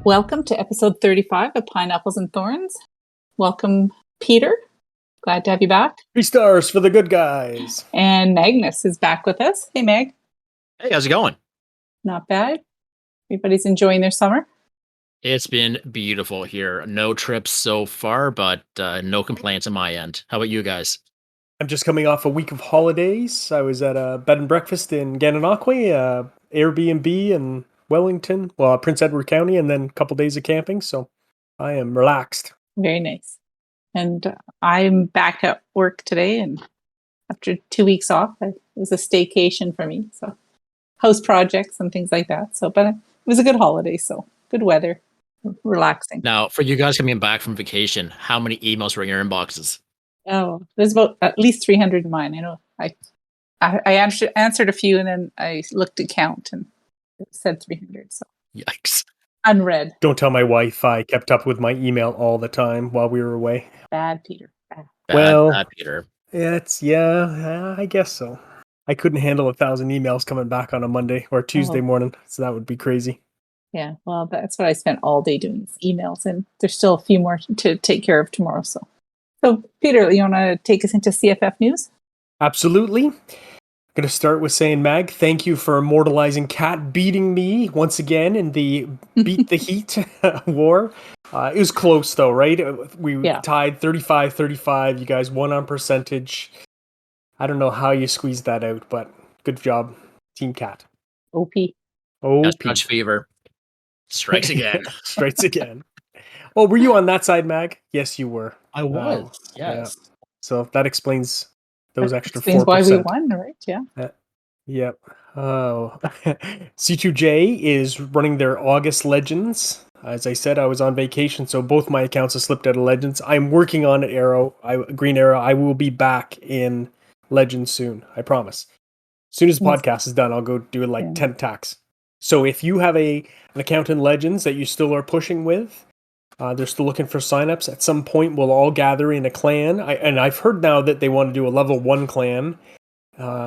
Welcome to episode 35 of Pineapples and Thorns. Welcome, Peter. Glad to have you back. 3 stars for the good guys. And Magnus is back with us. Hey, Meg. Hey, how's it going? Not bad. Everybody's enjoying their summer. It's been beautiful here. No trips so far, but no complaints on my end. How about you guys? I'm just coming off a week of holidays. I was at a bed and breakfast in Gananoque, Airbnb in Wellington, Prince Edward County, and then a couple days of camping. So I am relaxed. Very nice. And I'm back at work today, and after 2 weeks off, it was a staycation for me. So house projects and things like that. But it was a good holiday. So good weather, relaxing. Now, for you guys coming back from vacation, how many emails were in your inboxes? Oh, there's about at least 300 in mine. I know. I answered a few, and then I looked at count, and it said 300. So Yikes. unread. Don't tell my wife I kept up with my email all the time while we were away. Bad, Peter. Bad. Bad, Peter. I guess so. I couldn't handle 1,000 emails coming back on a Monday or Tuesday morning, so that would be crazy. Yeah, well, that's what I spent all day doing, is emails, and there's still a few more to take care of tomorrow. So Peter, you want to take us into CFF news? Absolutely. I'm going to start with saying, Mag, thank you for immortalizing Kat beating me once again in the Beat the Heat war. It was close, though, right? We tied 35-35. You guys won on percentage. I don't know how you squeezed that out, but good job, Team Kat. OP. Touch fever. Strikes again. Strikes again. Oh, were you on that side, Mag? Yes, you were. I was. Yes. Yeah. So that explains those extra 4%. Explains why we won, right? Yeah. Yep. Oh. C2J is running their August Legends. As I said, I was on vacation, so both my accounts have slipped out of Legends. I'm working on Green Arrow. I will be back in Legends soon. I promise. As soon as the podcast is done, I'll go do 10 attacks. So if you have an account in Legends that you still are pushing with, they're still looking for signups. At some point, we'll all gather in a clan. I've heard now that they want to do a level 1 clan.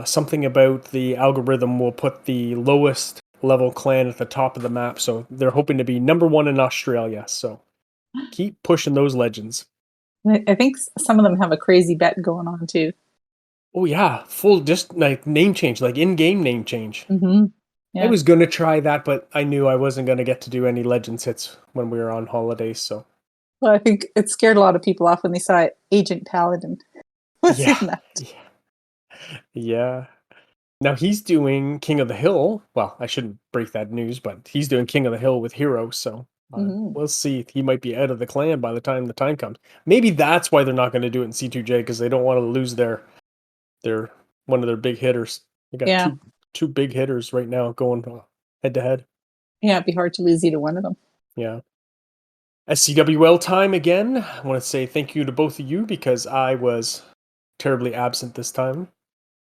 Something about the algorithm will put the lowest level clan at the top of the map. So they're hoping to be number 1 in Australia. So keep pushing those legends. I think some of them have a crazy bet going on too. Oh yeah, full just name change, in-game name change. Mm-hmm. Yeah. I was going to try that, but I knew I wasn't going to get to do any Legends hits when we were on holidays. So, well, I think it scared a lot of people off when they saw Agent Paladin was in that. Yeah. Now he's doing King of the Hill. Well, I shouldn't break that news, but he's doing King of the Hill with Hero. So we'll see. He might be out of the clan by the time comes. Maybe that's why they're not going to do it in C2J, because they don't want to lose their one of their big hitters. They got two big hitters right now going head to head. Yeah, it'd be hard to lose either one of them. Yeah. SCWL time again. I want to say thank you to both of you because I was terribly absent this time.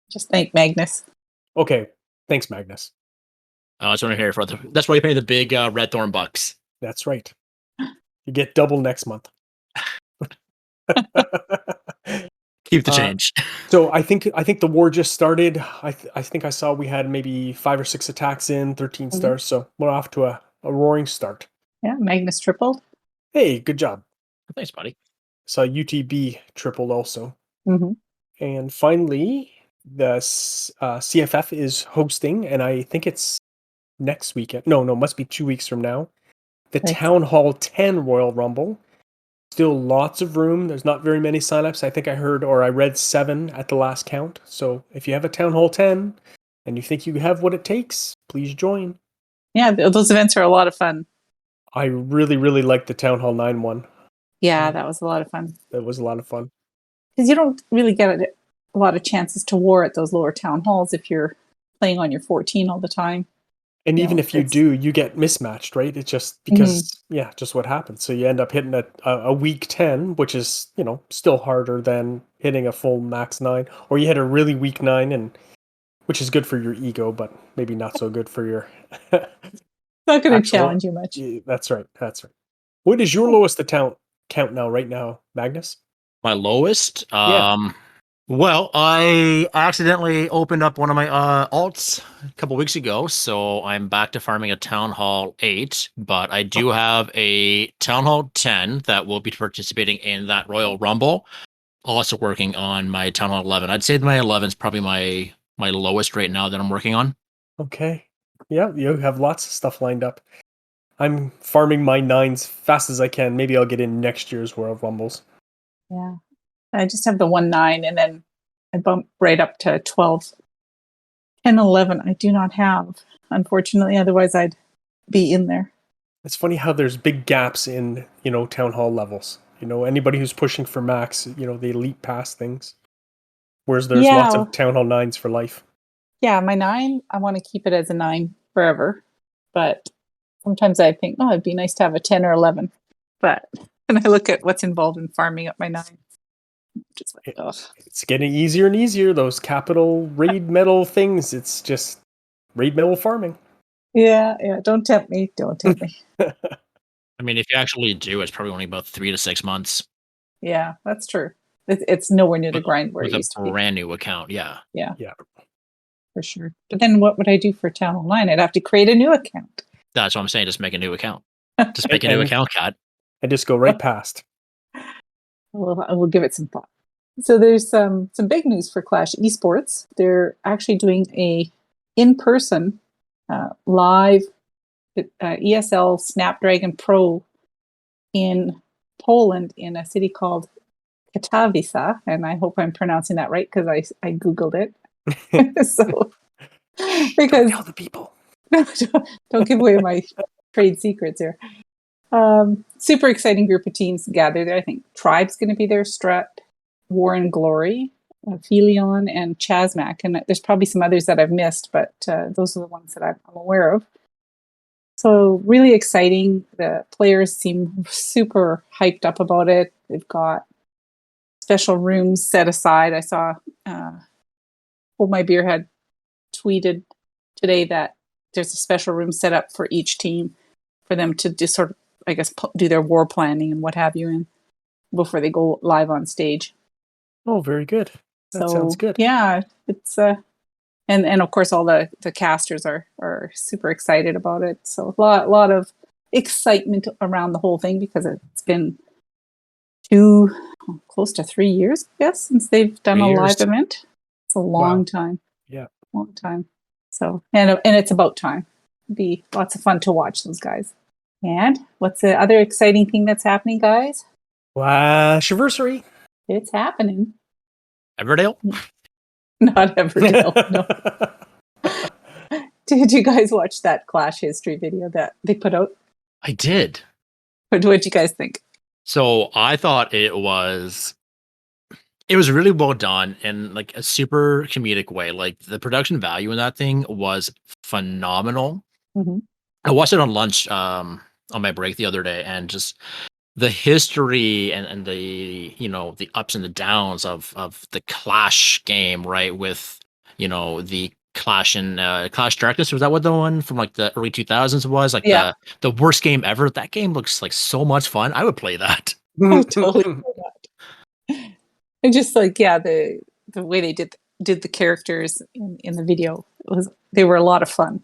Just thank Magnus. Okay. Thanks, Magnus. That's what I'm here for. That's why you pay the big Red Thorn bucks. That's right. You get double next month. Keep the change. So I think the war just started. I think I saw we had maybe 5 or 6 attacks in, 13 stars. So we're off to a roaring start. Yeah, Magnus tripled. Hey, good job. Thanks, buddy. Saw UTB tripled also. Mm-hmm. And finally, the CFF is hosting, and I think it's next weekend. No, must be 2 weeks from now. The Town Hall 10 Royal Rumble. Still lots of room. There's not very many signups. I think I heard or I read 7 at the last count. So if you have a Town Hall 10 and you think you have what it takes, please join. Yeah, those events are a lot of fun. I really, really liked the Town Hall 9 one. Yeah, that was a lot of fun. That was a lot of fun. Because you don't really get a lot of chances to war at those lower town halls if you're playing on your 14 all the time. And even if you do, you get mismatched, right? It's just because, just what happens. So you end up hitting a weak 10, which is, still harder than hitting a full max 9. Or you hit a really weak 9, which is good for your ego, but maybe not so good for your... It's not going to challenge you much. That's right. What is your lowest count now, right now, Magnus? My lowest? Well, I accidentally opened up one of my alts a couple weeks ago, so I'm back to farming a Town Hall 8, but I do have a Town Hall 10 that will be participating in that Royal Rumble. Also working on my Town Hall 11. I'd say my 11 is probably my lowest right now that I'm working on. Okay. Yeah, you have lots of stuff lined up. I'm farming my 9s fast as I can. Maybe I'll get in next year's Royal Rumbles. Yeah. I just have the 1-9 and then I bump right up to 12. 10, 11, I do not have, unfortunately. Otherwise, I'd be in there. It's funny how there's big gaps in, Town Hall levels. Anybody who's pushing for max, they leap past things. Whereas there's lots Yeah. of Town Hall 9s for life. Yeah, my 9, I want to keep it as a 9 forever. But sometimes I think, oh, it'd be nice to have a 10 or 11. But when I look at what's involved in farming up my 9, just like, oh. It's getting easier and easier, those capital raid metal things. It's just raid metal farming. Yeah, don't tempt me. Don't tempt me. I mean, if you actually do, it's probably only about 3 to 6 months Yeah, that's true. It's nowhere near the grind where with it a used to be. brand new account. Yeah. Yeah. For sure. But then what would I do for Town Hall 9? I'd have to create a new account. That's what I'm saying. Just make a new account. Just make a new account, Kat. I just go right past. Well, I will give it some thought. So there's some big news for Clash Esports. They're actually doing a in-person live ESL Snapdragon Pro in Poland in a city called Katowice, and I hope I'm pronouncing that right because I googled it. So because Tell the people. don't give away my trade secrets here. Super exciting group of teams gathered there. I think Tribe's going to be there, Strut, War and Glory, Phelion, and Chasmac. And there's probably some others that I've missed, but those are the ones that I'm aware of. So really exciting. The players seem super hyped up about it. They've got special rooms set aside. I saw Hold My Beer had tweeted today that there's a special room set up for each team for them to just sort of, I guess, do their war planning and what have you in before they go live on stage. Oh, very good. That sounds good. Yeah, it's and of course all the casters are super excited about it. So a lot of excitement around the whole thing because it's been close to 3 years, I guess, since they've done 3 a years. live event. It's a long time. Yeah. Long time. So and it's about time. It'd be lots of fun to watch those guys. And what's the other exciting thing that's happening, guys? Flashversary. It's happening. Everdale? Not Everdale. No. Did you guys watch that Clash history video that they put out? I did. What did you guys think? So I thought it was really well done in like a super comedic way. Like the production value in that thing was phenomenal. Mm-hmm. I watched it on lunch on my break the other day, and just the history and the the ups and the downs of the Clash game, right? With the Clash and Clash Darkness, was that what the one from like the early 2000s was? Like Yeah. the worst game ever. That game looks like so much fun. I would play that. I totally forgot. And just like the way they did the characters in the video they were a lot of fun.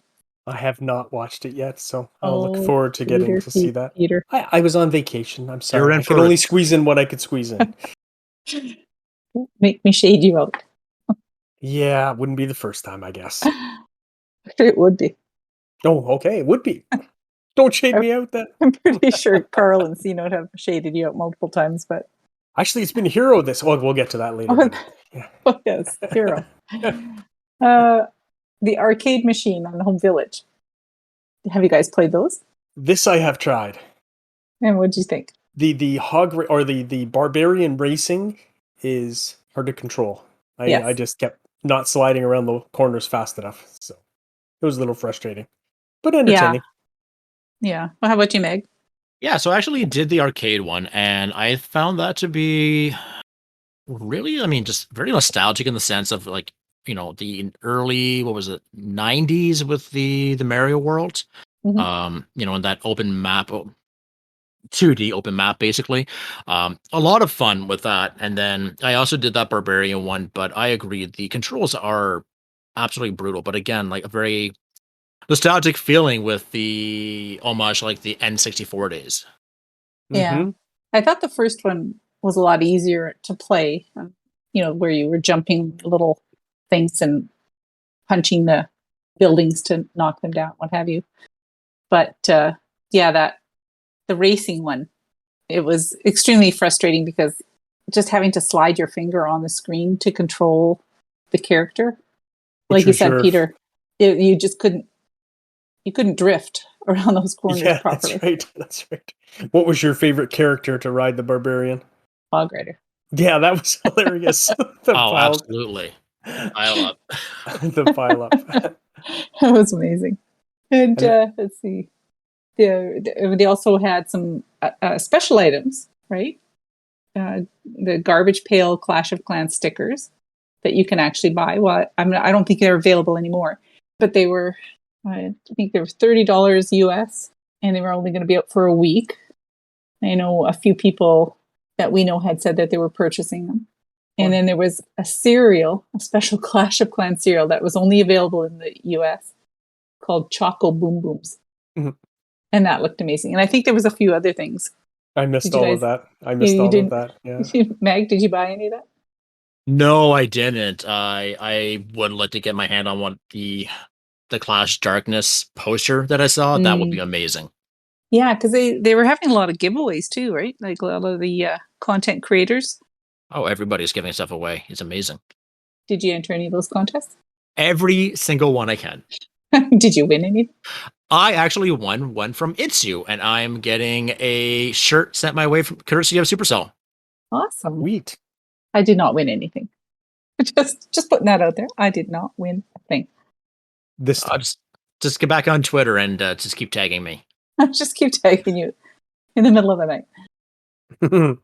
I have not watched it yet, so I'll look forward to getting to see that. Peter. I was on vacation. I'm sorry. You're in I could for only it. squeeze in what I could squeeze in. Make me shade you out. Yeah, it wouldn't be the first time, I guess. It would be. Oh, okay, it would be. Don't shade me out then. I'm pretty sure Carl and C-Note have shaded you out multiple times, but Actually, it's been Hero this. Oh, we'll get to that later. Oh, Yeah. oh, yes, hero. The arcade machine on the Home Village. Have you guys played those? This I have tried. And what did you think? The the barbarian racing is hard to control. Yes. I just kept not sliding around the corners fast enough, so it was a little frustrating, but entertaining. Yeah. Well, how about you, Meg? Yeah, so I actually did the arcade one, and I found that to be really, I mean, just very nostalgic in the sense of like, the early, what was it, 90s with the Mario World. Mhm. In that open map 2D open map, basically. A lot of fun with that. And then I also did that Barbarian one, but I agree the controls are absolutely brutal. But again, like a very nostalgic feeling with the homage, like the N64 days. Yeah. Mhm. I thought the first one was a lot easier to play, where you were jumping little things and punching the buildings to knock them down, what have you. But yeah, the racing one, it was extremely frustrating because just having to slide your finger on the screen to control the character, What's like you your said, sheriff? Peter, you just couldn't drift around those corners Yeah, properly. that's right. That's right. What was your favorite character to ride the barbarian? Hog Rider. Yeah, that was hilarious. The Oh, pile, absolutely. Pile up. the pile up. That was amazing. And And let's see. They also had some special items, right? The garbage pail Clash of Clans stickers that you can actually buy. Well, I don't think they're available anymore, but they were. I think they were $30 US, and they were only going to be out for a week. I know a few people that we know had said that they were purchasing them. And then there was a special Clash of Clans cereal that was only available in the US called Choco Boom Booms. Mhm. And that looked amazing. And I think there was a few other things. I missed Did you all of guys- that. I missed you all of didn't- that. Yeah. Meg, did you buy any of that? No, I didn't. I would like to get my hand on one the Clash Darkness poster that I saw. That would be amazing. Yeah, because they were having a lot of giveaways too, right? Like a lot of the content creators. Oh, everybody's giving stuff away. It's amazing. Did you enter any of those contests? Every single one I can. Did you win any? I actually won one from Itsu, and I'm getting a shirt sent my way from courtesy of Supercell. Awesome. Sweet. I did not win anything. Just putting that out there. I did not win a thing. This I'll just get back on Twitter and just keep tagging me. I just keep tagging you in the middle of the night. time.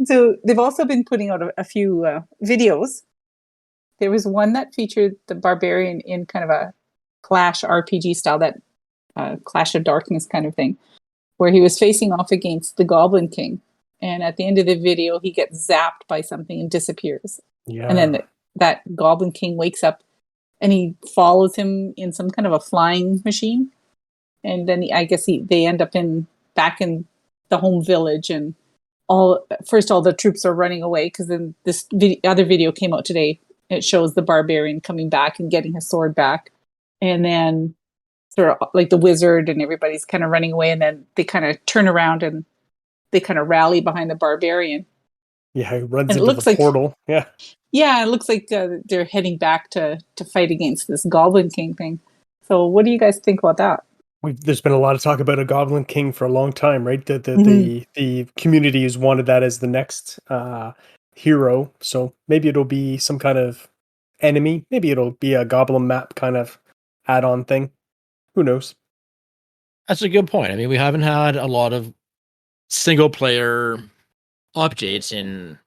So they've also been putting out a few videos. There was one that featured the barbarian in kind of a Clash RPG style, that Clash of Darkness kind of thing, where he was facing off against the Goblin King. And at the end of the video, he gets zapped by something and disappears. Yeah. And then that Goblin King wakes up and he follows him in some kind of a flying machine. And then I guess they end up back in the home village, and all the troops are running away, because then this other video came out today. It shows the barbarian coming back and getting his sword back, and then sort of like the wizard and everybody's kind of running away, and then they kind of turn around and they kind of rally behind the barbarian. Yeah, he runs And it into looks the like- portal. Yeah. Yeah, it looks like they're heading back to fight against this Goblin King thing. So what do you guys think about that? There's been a lot of talk about a Goblin King for a long time, right? The community has wanted that as the next hero. So maybe it'll be some kind of enemy. Maybe it'll be a Goblin map kind of add-on thing. Who knows? That's a good point. I mean, we haven't had a lot of single player updates in,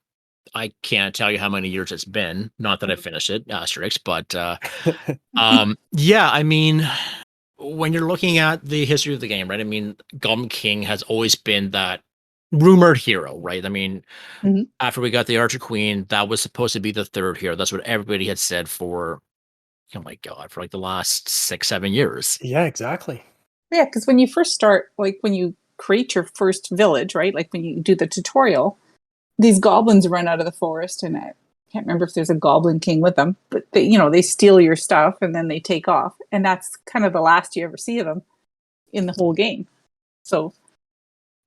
I can't tell you how many years it's been. Not that I finished it, asterisk, but yeah, I mean, when you're looking at the history of the game, right? I mean, Goblin King has always been that rumored hero, right? I mean, Mhm. after we got the Archer Queen, that was supposed to be the third hero. That's what everybody had said for, oh my God, for like the last 6-7 years. Yeah, exactly. Yeah, because when you first start, like when you create your first village, right? Like when you do the tutorial, these goblins run out of the forest, and I can't remember if there's a Goblin King with them, but they steal your stuff and then they take off, and that's kind of the last you ever see of them in the whole game. So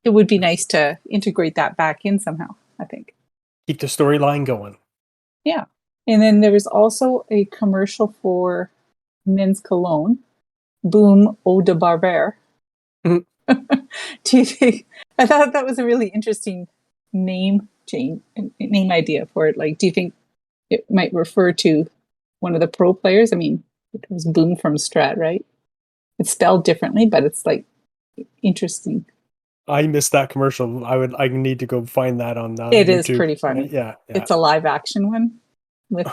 it would be nice to integrate that back in somehow, I think. Keep the storyline going. Yeah. And then there was also a commercial for men's cologne, Boom Eau de Barbare. Mhm. Do you think, I thought that was a really interesting name idea for it. Like, do you think it might refer to one of the pro players? I mean, it was Boom from Strat, right? It's spelled differently, but it's like interesting. I missed that commercial. I need to go find that on It is YouTube. pretty funny. Yeah. It's a live action one with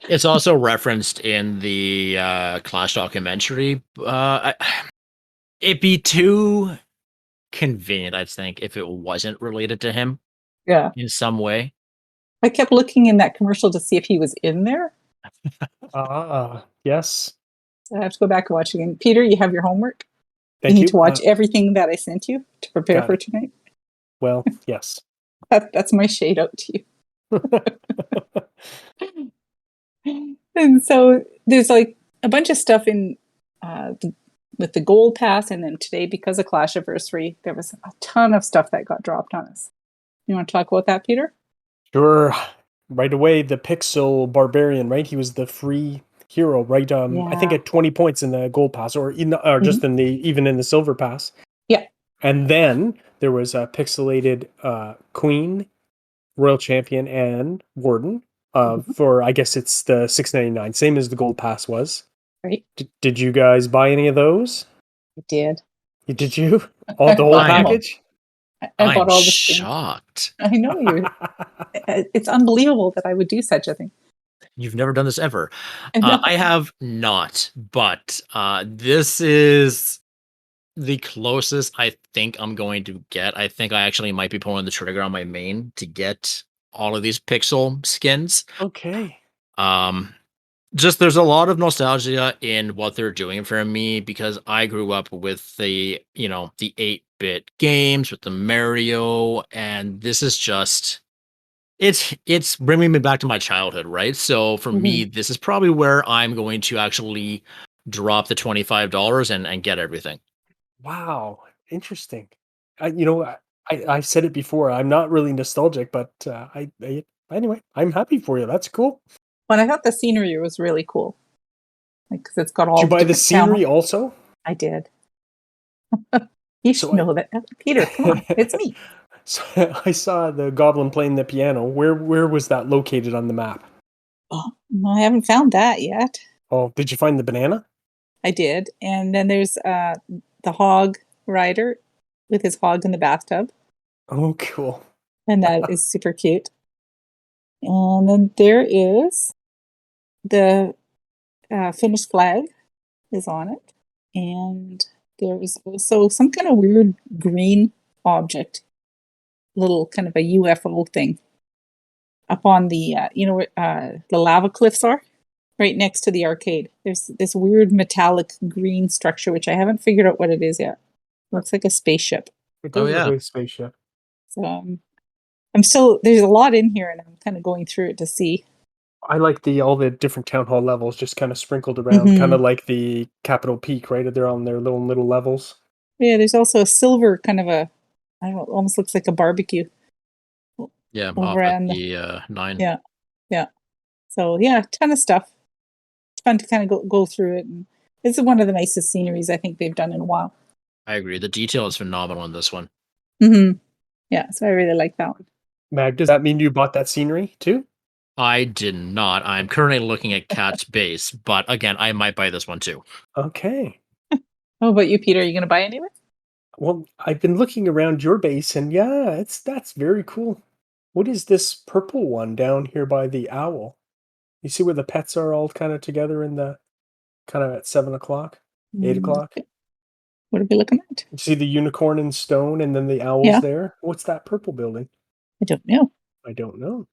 It's also referenced in the Clash documentary. It'd be too convenient, I think, if it wasn't related to him Yeah. in some way. I kept looking in that commercial to see if he was in there. Yes. So I have to go back and watch again. Peter, you have your homework. Thank you you. need to watch everything that I sent you to prepare got for it. tonight. Well, yes. That's my shade out to you. And so there's like a bunch of stuff in with the gold pass, and then today, because of Clash Anniversary, there was a ton of stuff that got dropped on us. You want to talk about that, Peter? Sure. Right away, the Pixel Barbarian, right? He was the free hero, right? I think Yeah. at 20 points in the gold pass, or just in the even in the silver pass. Yeah. And then there was a pixelated Queen, Royal Champion, and Warden. For I guess it's the $6.99, same as the gold pass was. Right. Did you guys buy any of those? I did. Did you? All the whole I am- package? I I'm bought all the skins. shocked. I know you. It's unbelievable that I would do such a thing. You've never done this ever. I know. I have not, but this is the closest I think I'm going to get. I think I actually might be pulling the trigger on my main to get all of these pixel skins. Okay. Just there's a lot of nostalgia in what they're doing for me because I grew up with the 8-bit games with the Mario, and this is just it's bringing me back to my childhood, right? So for me, this is probably where I'm going to actually drop the $25 and get everything. Wow, interesting. I've said it before. I'm not really nostalgic, but anyway, I'm happy for you. That's cool. When I thought the scenery was really cool, like because it's got all. Did you buy the different sound- scenery also? I did. You should So know that, Peter. Come on, it's me. So I saw the goblin playing the piano. Where was that located on the map? Oh, no, I haven't found that yet. Oh, did you find the banana? I did, and then there's the hog rider with his hog in the bathtub, Oh, cool. and that is super cute. And then there is the Finnish flag is on it, and there is also some kind of weird green object, little kind of a UFO thing, up on the where the lava cliffs are, right next to the arcade. There's this weird metallic green structure which I haven't figured out what it is yet. Looks like a spaceship. It does Oh, yeah. look like a spaceship. So I'm still there's a lot in here, and I'm kind of going through it to see. I like all the different town hall levels just kind of sprinkled around, kind of like the Capitol Peak, right? They're on their little levels. Yeah, there's also a silver kind of a, I don't know, almost looks like a barbecue. Yeah, Over off at on the 9. Yeah. So yeah, ton of stuff. It's fun to kind of go through it, and this is one of the nicest sceneries I think they've done in a while. I agree. The detail is phenomenal in this one. Yeah, so I really like that one. Mag, does that mean you bought that scenery too? I did not. I'm currently looking at Cat's Base, but again, I might buy this one too. Okay. How about you, Peter? Are you going to buy any of it? Well, I've been looking around your base, and yeah, that's very cool. What is this purple one down here by the owl? You see where the pets are all kind of together in the kind of at 7 o'clock, 8 o'clock? What are we looking at? You see the unicorn in stone and then the owls Yeah. there? What's that purple building? I don't know. I don't know.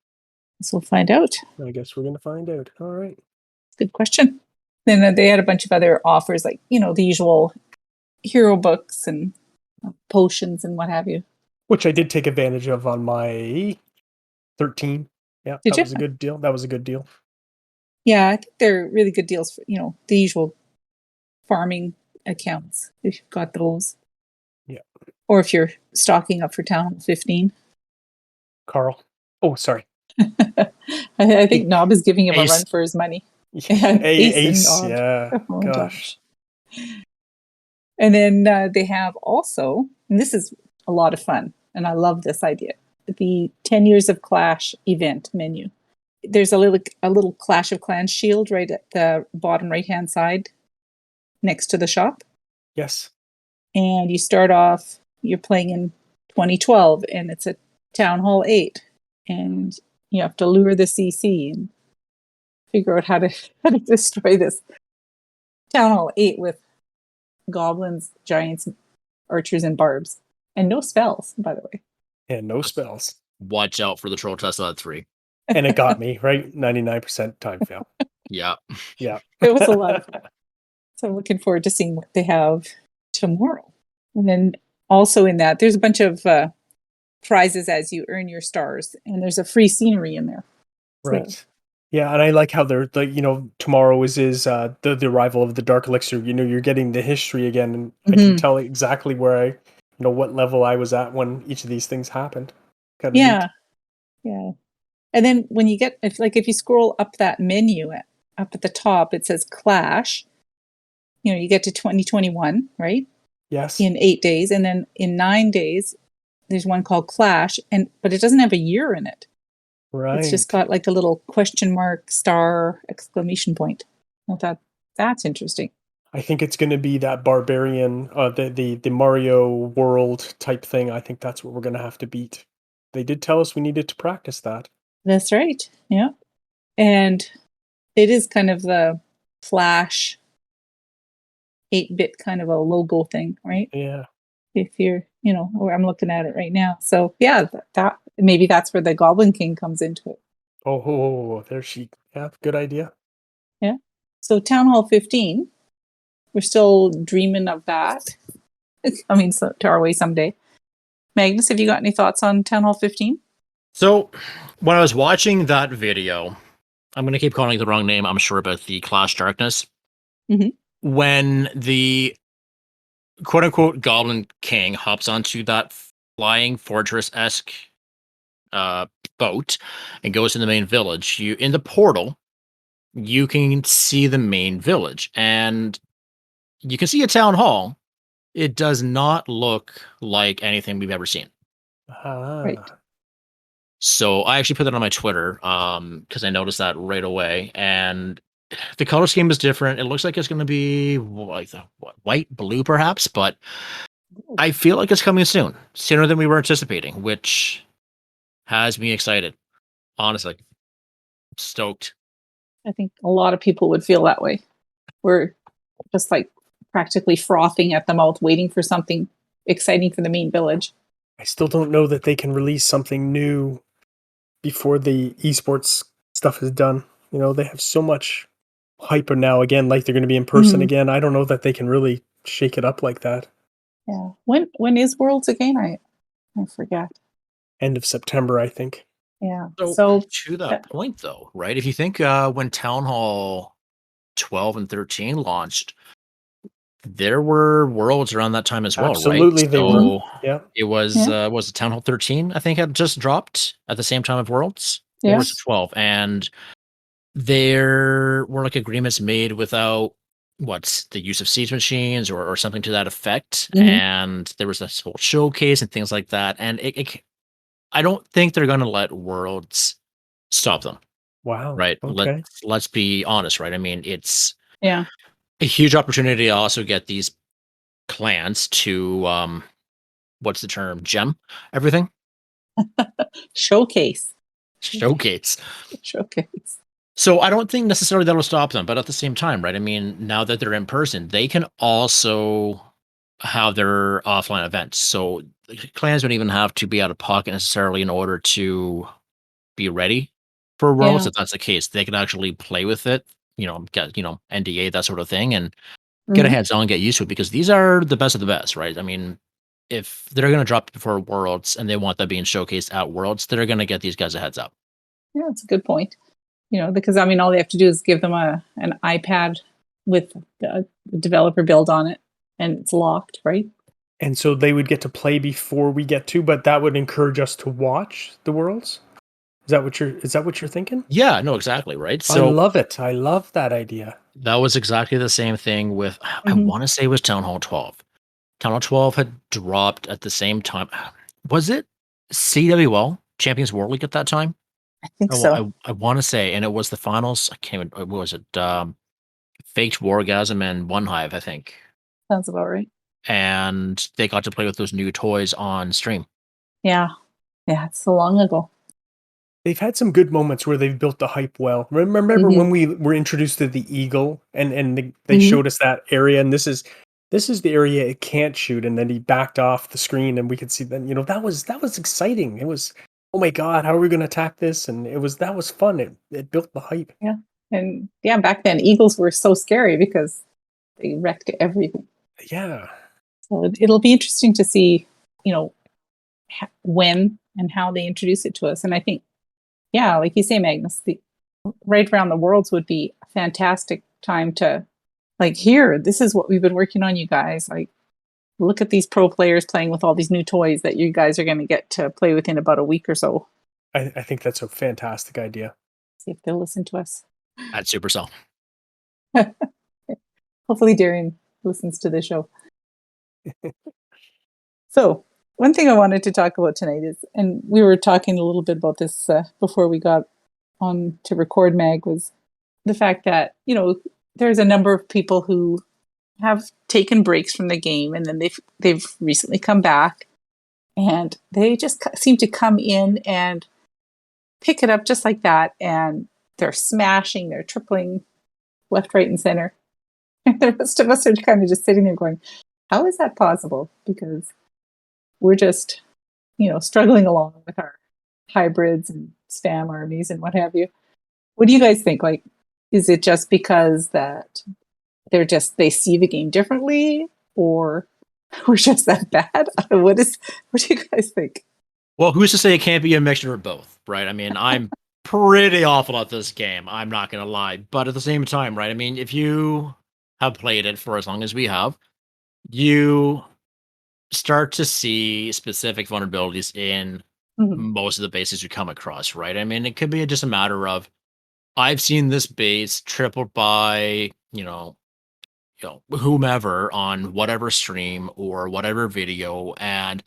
So we'll find out. I guess we're going to find out. All right. Good question. Then they had a bunch of other offers, like, the usual hero books and potions and what have you. Which I did take advantage of on my 13. Yeah, Did that you? was a good deal. That was a good deal. Yeah, I think they're really good deals for, the usual farming accounts, if you've got those. Yeah. Or if you're stocking up for Town 15. Carl. Oh, sorry. I think Knob is giving him Ace. a run for his money. Ace. and Knob. Yeah. Oh, Gosh. And then they have also, and this is a lot of fun, and I love this idea, the 10 Years of Clash event menu. There's a little Clash of Clans shield right at the bottom right-hand side next to the shop. Yes. And you start off, you're playing in 2012, and it's a Town Hall 8. And you have to lure the CC and figure out how to destroy this Town Hall 8 with goblins, giants, archers, and barbs. And no spells, by the way. And no spells. Watch out for the troll Tesla at 3. And it got me, right? 99% time fail. Yeah. Yeah. It was a lot of fun. So I'm looking forward to seeing what they have tomorrow. And then also in that, there's a bunch of prizes as you earn your stars, and there's a free scenery in there. So- Right. Yeah, and I like how they're tomorrow is the arrival of the Dark Elixir. You're getting the history again, and I can tell exactly where what level I was at when each of these things happened. Kinda Yeah. neat. Yeah. And then when you get, if you scroll up that menu up at the top, it says Clash. You get to 2021, right? Yes. In 8 days. And then in 9 days, there's one called Clash, but it doesn't have a year in it. Right. It's just got like a little question mark, star, exclamation point. I thought that's interesting. I think it's going to be that barbarian, the Mario world type thing. I think that's what we're going to have to beat. They did tell us we needed to practice that. That's right. Yeah. And it is kind of the Flash 8-bit kind of a logo thing, right? Yeah. If you're, where I'm looking at it right now. So yeah, that maybe that's where the Goblin King comes into it. Oh, there she. Yeah, good idea. Yeah. So Town Hall 15, we're still dreaming of that. I mean, so to our way someday. Magnus, have you got any thoughts on Town Hall 15? So when I was watching that video, I'm going to keep calling it the wrong name, I'm sure, about the Clash Darkness. Mhm. When the quote-unquote Goblin King hops onto that flying fortress-esque boat and goes in the main village, in the portal, you can see the main village. And you can see a town hall. It does not look like anything we've ever seen. Right. So I actually put that on my Twitter because I noticed that right away. And the color scheme is different. It looks like it's going to be like white, blue, perhaps. But I feel like it's coming soon, sooner than we were anticipating, which has me excited. Honestly, stoked. I think a lot of people would feel that way. We're just like practically frothing at the mouth, waiting for something exciting for the main village. I still don't know that they can release something new before the esports stuff is done. They have so much hype now again, like they're going to be in person again. I don't know that they can really shake it up like that. Yeah. When is Worlds again? I forget. End of September, I think. Yeah. So to that point, though, right? If you think when Town Hall 12 and 13 launched, there were Worlds around that time as well, Absolutely, right? they were. Yeah. It was was it Town Hall 13? I think had just dropped at the same time of Worlds. Yes. Or was it 12? And there were like agreements made without what's the use of siege machines or something to that effect. And there was this whole showcase and things like that. And I don't think they're going to let Worlds stop them. Wow. Right. Okay. Let's be honest. Right. I mean, it's Yeah. a huge opportunity to also get these clans to what's the term? Gem everything. Showcase. Showcase. Showcase. So I don't think necessarily that'll stop them, but at the same time, right? I mean, now that they're in person, they can also have their offline events. So clans don't even have to be out of pocket necessarily in order to be ready for Worlds. Yeah. If that's the case, they can actually play with it, get, NDA, that sort of thing, and get a hands on, get used to it, because these are the best of the best, right? I mean, if they're going to drop it before Worlds and they want that being showcased at Worlds, they're going to get these guys a heads up. Yeah, that's a good point. Because I mean, all they have to do is give them an iPad with a developer build on it, and it's locked, right? And so they would get to play before we get to, but that would encourage us to watch the Worlds. Is that what you're thinking? Yeah, no, exactly, right? So I love it. I love that idea. That was exactly the same thing with, I want to say it was Town Hall 12. Town Hall 12 had dropped at the same time. Was it CWL, Champions War League at that time? I think so. I want to say, and it was the finals. I can't even, what was it? Faked Wargasm and One Hive, I think. Sounds about right. And they got to play with those new toys on stream. Yeah. Yeah, it's so long ago. They've had some good moments where they've built the hype well. Remember when we were introduced to the Eagle and they showed us that area, and this is this is the area it can't shoot, and then he backed off the screen, and we could see then, that was exciting. It was, oh my god, how are we going to attack this? And that was fun. It built the hype. Yeah. And yeah, back then Eagles were so scary because they wrecked everything. Yeah. So it'll be interesting to see, when and how they introduce it to us. And I think, yeah, like you say, Magnus, the right around the worlds would be a fantastic time to, like, here, this is what we've been working on, you guys. Like, look at these pro players playing with all these new toys that you guys are going to get to play with in about a week or so. I think that's a fantastic idea. See if they'll listen to us. At Supercell. Hopefully Darian listens to the show. So one thing I wanted to talk about tonight is, and we were talking a little bit about this before we got on to record, Mag, was the fact that, there's a number of people who have taken breaks from the game, and then they've recently come back, and they just seem to come in and pick it up just like that, and they're smashing, they're tripling left, right, and center. And the rest of us are kind of just sitting there going, how is that possible? Because we're just, struggling along with our hybrids and spam armies and what have you. What do you guys think? Like, is it just because that they see the game differently, or we're just that bad? What do you guys think? Well, who's to say it can't be a mixture of both, right? I mean, I'm pretty awful at this game. I'm not going to lie. But at the same time, right? I mean, if you have played it for as long as we have, you start to see specific vulnerabilities in most of the bases you come across, right? I mean, it could be just a matter of, I've seen this base tripled by, whomever on whatever stream or whatever video, and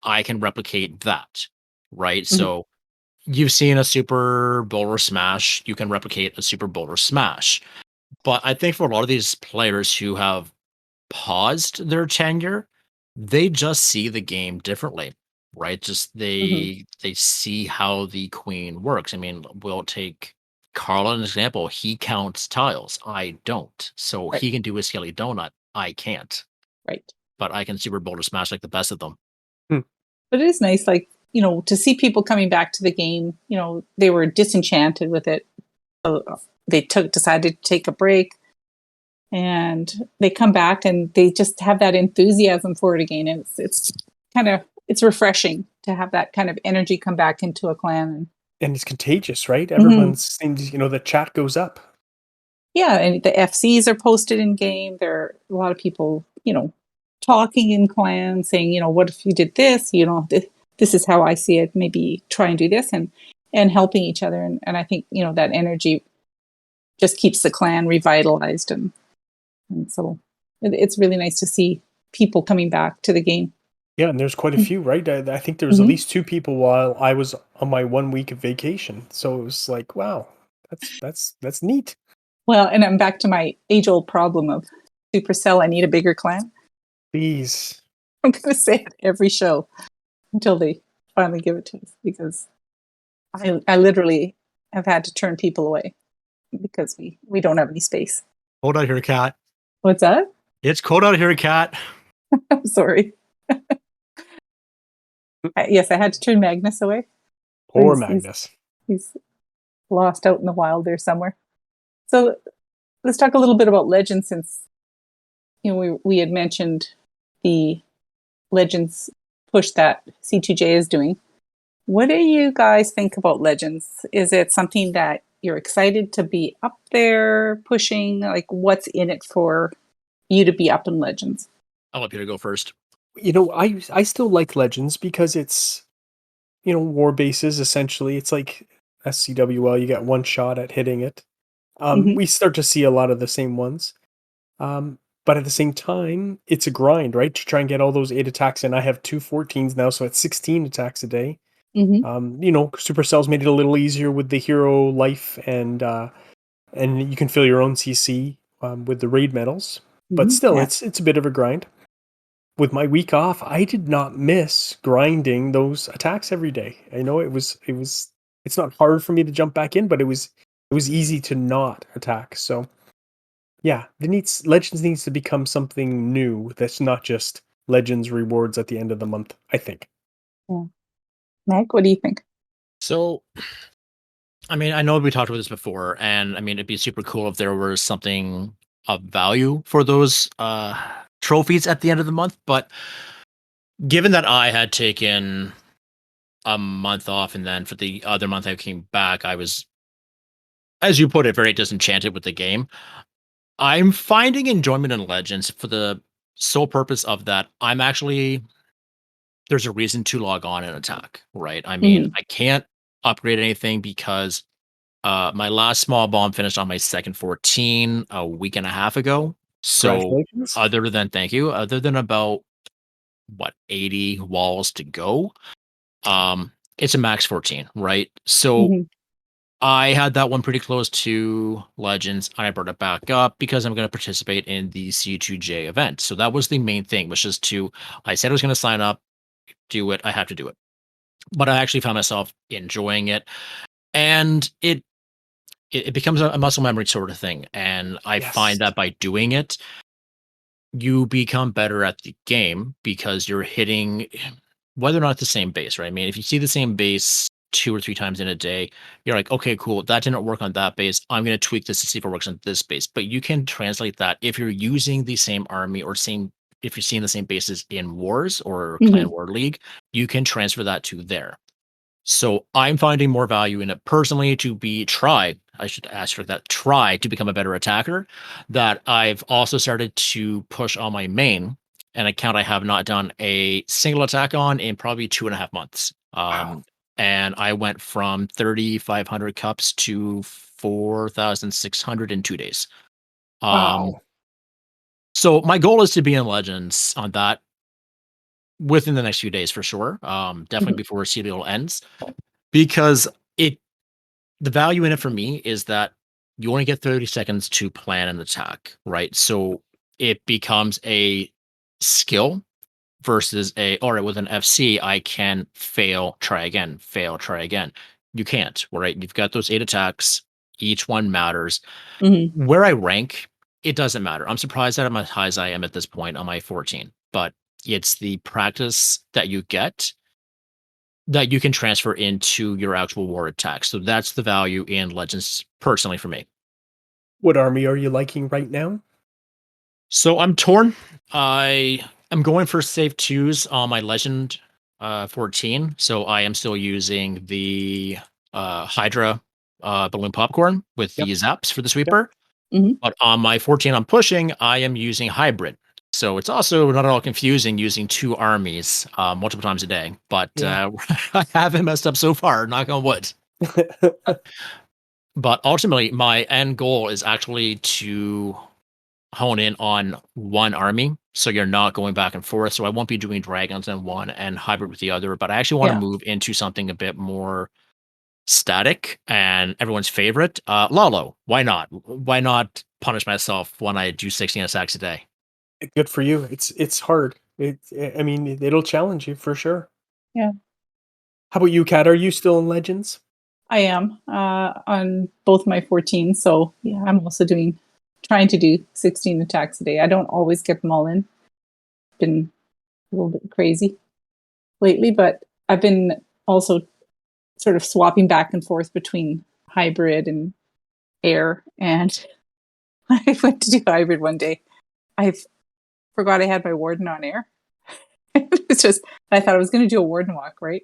I can replicate that, right? So you've seen a super bowler smash, you can replicate a super bowler smash. But I think for a lot of these players who have paused their tenure, they just see the game differently, right? Just they see how the queen works. I mean, we'll take Carl as an example. He counts tiles. I don't. So Right. he can do a skelly donut. I can't. Right. But I can super boulder smash like the best of them. But it is nice, like, to see people coming back to the game. They were disenchanted with it. So they decided to take a break, and they come back and they just have that enthusiasm for it again. And it's refreshing to have that kind of energy come back into a clan. And it's contagious, right? Everyone seems, the chat goes up. Yeah, and the FCs are posted in game. There are a lot of people, talking in clans, saying, what if you did this? This is how I see it. Maybe try and do this, and helping each other. And I think, that energy just keeps the clan revitalized. And so it's really nice to see people coming back to the game. Yeah, and there's quite a few, right? I think there was at least 2 people while I was on my 1 week of vacation. So it was like, wow, that's neat. Well, and I'm back to my age-old problem of Supercell. I need a bigger clan. Please. I'm going to say it every show until they finally give it to us, because I literally have had to turn people away because we don't have any space. Cold out here, cat. What's that? It's cold out here, cat. I'm sorry. Yes, I had to turn Magnus away. Poor Magnus. He's lost out in the wild there somewhere. So let's talk a little bit about Legends, since we had mentioned the Legends push that C2J is doing. What do you guys think about Legends? Is it something that you're excited to be up there pushing? Like, what's in it for you to be up in Legends? I'll let Peter go first. I still like Legends because it's, war bases, essentially. It's like SCWL, you get one shot at hitting it. We start to see a lot of the same ones. But at the same time, it's a grind, right? To try and get all those 8 attacks in. I have 2 14s now, so it's 16 attacks a day. Supercell's made it a little easier with the hero life, and you can fill your own CC with the raid medals. But still, it's a bit of a grind. With my week off, I did not miss grinding those attacks every day. I know it's not hard for me to jump back in, but it was easy to not attack. So Yeah, Legends needs to become something new that's not just Legends rewards at the end of the month, I think. Meg, what do you think? So, I mean, I know we talked about this before, and I mean, it'd be super cool if there was something of value for those trophies at the end of the month. But given that I had taken a month off, and then for the other month I came back, I was, as you put it, very disenchanted with the game. I'm finding enjoyment in Legends for the sole purpose of that I'm actually there's a reason to log on and attack, right? I mean, Mhm. I can't upgrade anything because my last small bomb finished on my second 14 a week and a half ago. So Congratulations. thank you, other than about what 80 walls to go, it's a max 14, right? So Mhm. I had that one pretty close to Legends. I brought it back up because I'm going to participate in the C2J event. So that was the main thing, was just I said I was going to sign up, do it. I have to do it. But I actually found myself enjoying it. And it becomes a muscle memory sort of thing. And I Yes. find that by doing it, you become better at the game because you're hitting whether or not the same base, right? I mean, if you see the same base 2 or 3 times in a day, you're like, okay, cool. That didn't work on that base. I'm going to tweak this to see if it works on this base. But you can translate that if you're using the same army or if you're seeing the same bases in wars or clan Mhm. war league, you can transfer that to there. So I'm finding more value in it personally to I should ask for that, try to become a better attacker. That I've also started to push on my main, an account I have not done a single attack on in probably 2.5 months. Wow. And I went from 3,500 cups to 4,600 in 2 days. Um, Wow. so my goal is to be in Legends on that within the next few days for sure. Definitely Mhm. before CBL ends, because it the value in it for me is that you only get 30 seconds to plan an attack, right? So it becomes a skill versus all right, with an FC, I can fail, try again, fail, try again. You can't, right? You've got those 8 attacks, each one matters. Mhm. Where I rank, it doesn't matter. I'm surprised that I'm as high as I am at this point on my 14, but it's the practice that you get that you can transfer into your actual war attack. So that's the value in Legends personally for me. What army are you liking right now? So I'm torn. I am going for save twos on my Legend 14. So I am still using the Hydra balloon popcorn with Yep. the zaps for the Yep. sweeper. Mhm. But on my 14 I'm pushing, I am using hybrid. So it's also not at all confusing using two armies multiple times a day. But Yeah. I haven't messed up so far, knock on wood. But ultimately, my end goal is actually to hone in on one army. So you're not going back and forth. So I won't be doing dragons in one and hybrid with the other, but I actually want to Yeah. move into something a bit more static and everyone's favorite. Lalo. Why not? Why not punish myself when I do 16 attacks a day? Good for you. It's hard. I mean, it'll challenge you for sure. Yeah. How about you, Kat? Are you still in Legends? I am on both my 14. So yeah, I'm also trying to do 16 attacks a day. I don't always get them all in. Been a little bit crazy lately, but I've been also sort of swapping back and forth between hybrid and air. And I went to do hybrid one day. I forgot I had my warden on air. It's just, I thought I was going to do a warden walk, right?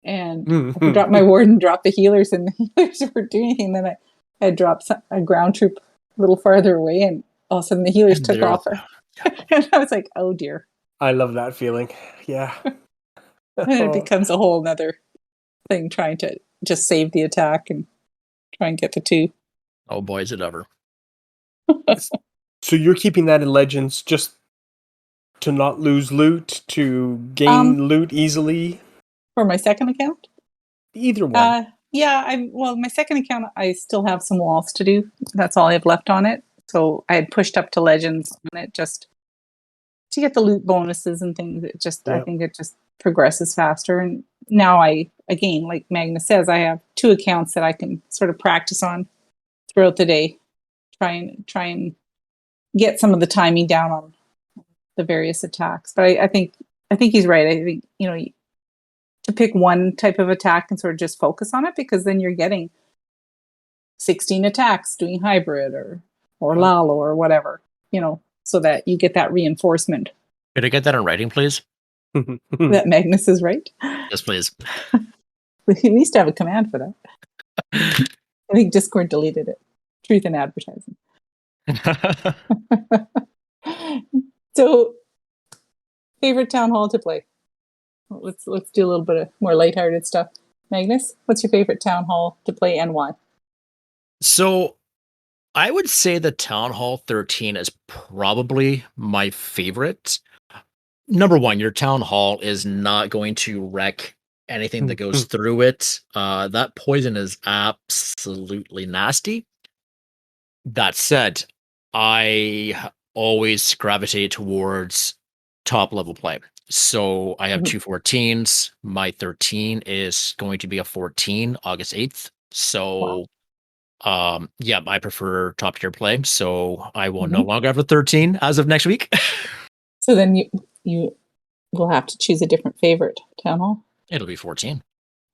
And I forgot my warden dropped the healers, and the healers weren't doing anything. Then I dropped a ground troop a little farther away, and all of a sudden the healers And took there, off. And I was like, oh dear. I love that feeling. Yeah. And it Oh, becomes a whole nother thing trying to just save the attack and try and get the two. oh boy, is it ever. so you're keeping that in Legends just to not lose loot, to Um, gain loot easily? for my second account, Either one. yeah, my second account, I still have some walls to do. That's all I have left on it. So I had pushed up to Legends on it just to get the loot bonuses and things. I Yeah. think it just progresses faster. And now again, like Magnus says, I have two accounts that I can sort of practice on throughout the day. Try and get some of the timing down on the various attacks. But I think he's right. I think, to pick one type of attack and sort of just focus on it, because then you're getting 16 attacks doing hybrid or Lalo or whatever, so that you get that reinforcement. Could I get that in writing, please? That Magnus is right. Yes, please. We used to have a command for that. I think Discord deleted it. Truth in advertising. So, favorite town hall to play? Let's do a little bit of more lighthearted stuff. Magnus, what's your favorite town hall to play and why? So I would say the Town Hall 13 is probably my favorite. Number one, your town hall is not going to wreck anything that goes through it. That poison is absolutely nasty. That said, I always gravitate towards top level play. So I have two 14s. My 13 is going to be a 14 August 8th. So yeah, I prefer top tier play. So I will no longer have a 13 as of next week. So then you will have to choose a different favorite town hall. It'll be 14.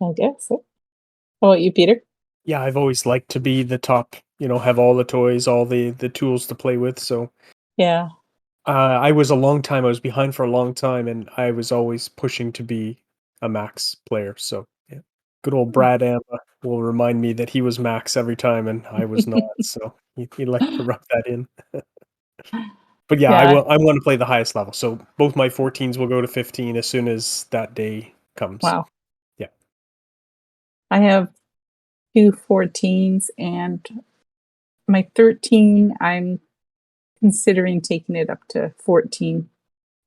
I guess so. How about you, Peter? Yeah, I've always liked to be the top, have all the toys, all the tools to play with. So yeah, I was behind for a long time, and I was always pushing to be a max player. So yeah, good old Brad Amba will remind me that he was max every time, and I was not. So he liked to rub that in. But yeah, I want to play the highest level. So both my 14s will go to 15 as soon as that day comes. Wow. Yeah. I have two 14s, and my 13, I'm considering taking it up to 14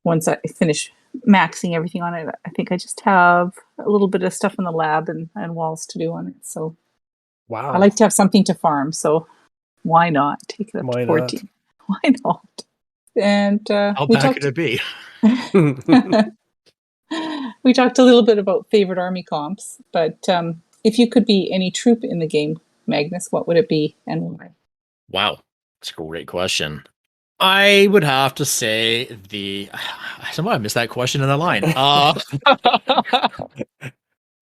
once I finish maxing everything on it. I think I just have a little bit of stuff in the lab and walls to do on it. So wow, I like to have something to farm. So why not take it up to 14? Why not? And how bad could it be? We talked a little bit about favorite army comps, but if you could be any troop in the game, Magnus, what would it be and why? Wow, that's a great question. I would have to say somehow I missed that question in the line.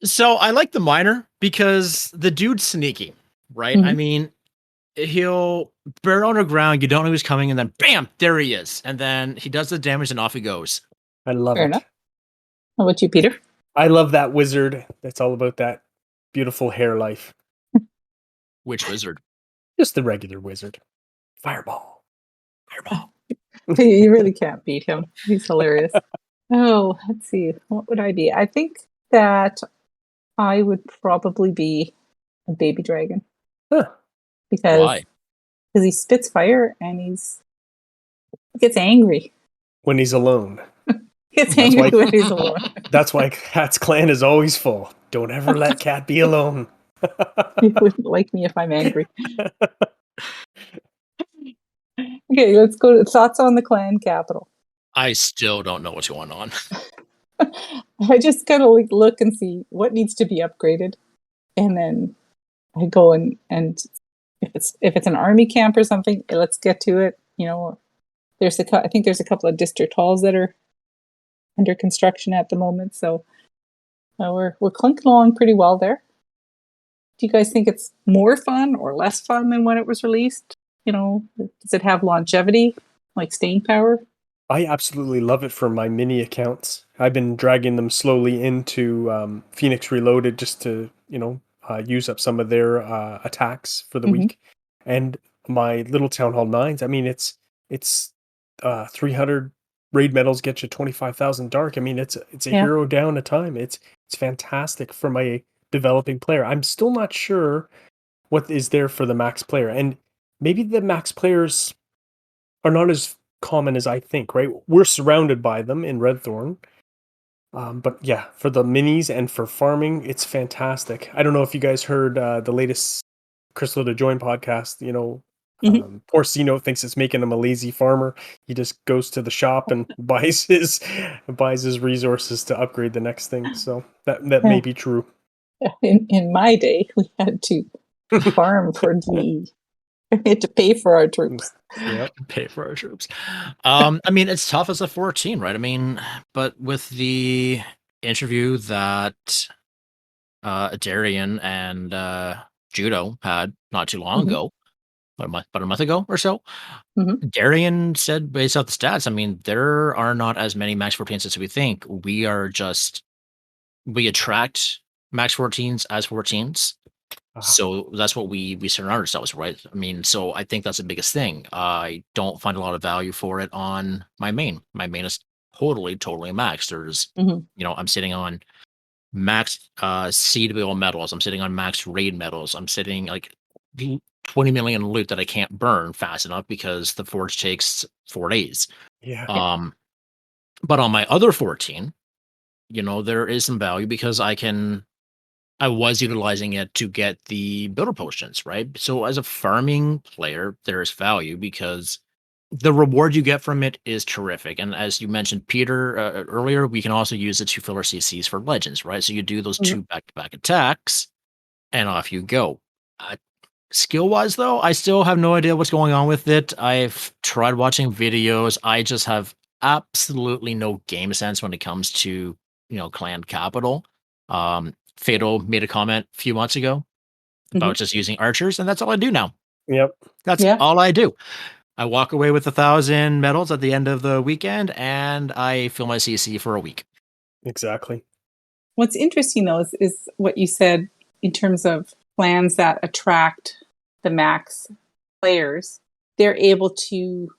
So I like the miner because the dude's sneaky, right? I mean, he'll burrow underground, you don't know who's coming, and then bam, there he is. And then he does the damage and off he goes. I love Fair it. enough. How about you, Peter? I love that wizard. That's all about that beautiful hair life. Which wizard? Just the regular wizard. Fireball. You really can't beat him. He's hilarious. Oh, let's see. What would I be? I think that I would probably be a baby dragon. Huh. Because he spits fire and he gets angry. When he's alone. Gets angry when he's alone. That's why Cat's clan is always full. Don't ever let Cat be alone. He wouldn't like me if I'm angry. Okay, let's go to thoughts on the clan capital. I still don't know what's going on. I just gotta look and see what needs to be upgraded, and then I go and if it's an army camp or something, let's get to it. I think there's a couple of district halls that are under construction at the moment, so we're clunking along pretty well there. Do you guys think it's more fun or less fun than when it was released? Does it have longevity, like staying power? I absolutely love it for my mini accounts. I've been dragging them slowly into Phoenix Reloaded just to, use up some of their attacks for the week. And my little Town Hall 9s, I mean, it's 300 raid medals get you 25,000 dark. I mean, it's a hero down a time. It's fantastic for my developing player. I'm still not sure what is there for the max player. And maybe the max players are not as common as I think, right? We're surrounded by them in Redthorn. But yeah, for the minis and for farming, it's fantastic. I don't know if you guys heard the latest Crystal to Join podcast. Poor Cino thinks it's making him a lazy farmer. He just goes to the shop and buys his resources to upgrade the next thing. So that may be true. In my day, we had to farm for the We had to pay for our troops. Yep. Pay for our troops. I mean, it's tough as a 14, right? I mean, but with the interview that Darian and Judo had not too long Mhm. ago, about a month ago or so, Mhm. Darian said, based off the stats, I mean, there are not as many Max 14s as we think. We attract Max 14s as 14s. Uh-huh. So that's what we surround ourselves, right? I mean, so I think that's the biggest thing. I don't find a lot of value for it on my main. My main is totally max. There's, Mhm. I'm sitting on max CWO medals. I'm sitting on max raid medals. I'm sitting like 20 million loot that I can't burn fast enough because the forge takes 4 days. Yeah. Um, but on my other 14, there is some value because I was utilizing it to get the builder potions, right? So as a farming player, there is value because the reward you get from it is terrific. And as you mentioned, Peter, earlier, we can also use it to fill our CCs for legends, right? So you do those Mhm. 2 back-to-back attacks, and off you go. Uh, Skill-wise, though, I still have no idea what's going on with it. I've tried watching videos. I just have absolutely no game sense when it comes to, clan capital. Fatal made a comment a few months ago Mhm. about just using archers, and that's all I do now. Yep. That's Yeah. all I do. I walk away with 1,000 medals at the end of the weekend, and I fill my CC for a week. Exactly. What's interesting though is what you said in terms of plans that attract the max players. They're able to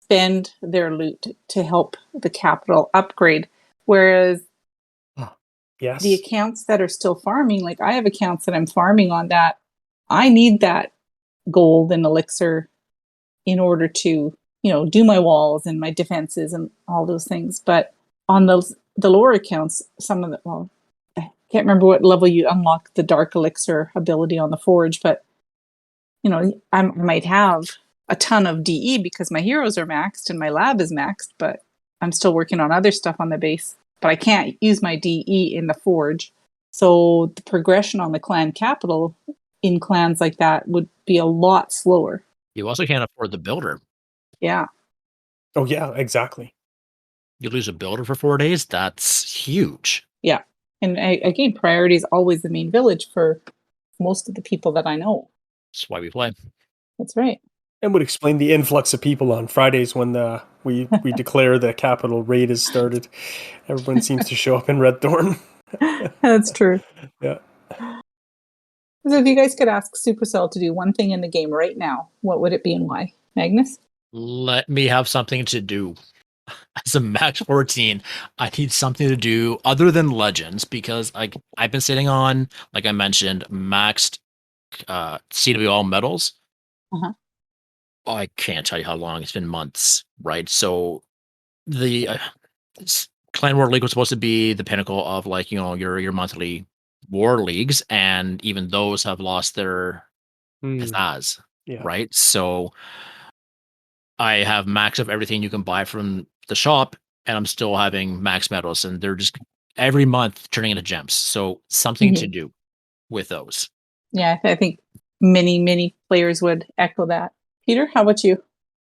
spend their loot to help the capital upgrade. Whereas Oh, the yes. accounts that are still farming, like I have accounts that I'm farming on that I need that gold and elixir in order to, do my walls and my defenses and all those things. But on the lower accounts, some of the, well, I can't remember what level you unlock the dark elixir ability on the forge, but I might have a ton of DE because my heroes are maxed and my lab is maxed, but I'm still working on other stuff on the base. But I can't use my DE in the forge. So the progression on the clan capital in clans like that would be a lot slower. You also can't afford the builder. Yeah. Oh, yeah, exactly. You lose a builder for 4 days, that's huge. Yeah. And again, priority is always the main village for most of the people that I know. That's why we play. That's right. And would explain the influx of people on Fridays when we declare the capital raid has started. Everyone seems to show up in Red Thorn. That's true. Yeah. So if you guys could ask Supercell to do one thing in the game right now, what would it be and why? Magnus? Let me have something to do. As a max 14, I need something to do other than legends because I've been sitting on, like I mentioned, maxed CWL medals. Uh-huh. I can't tell you how long. It's been months, right? So the Clan War League was supposed to be the pinnacle of your monthly war leagues, and even those have lost their pizzazz, Yeah. right? So I have max of everything you can buy from the shop, and I'm still having max medals, and they're just every month turning into gems. So something to do with those. Yeah, I think many players would echo that. Peter, how about you?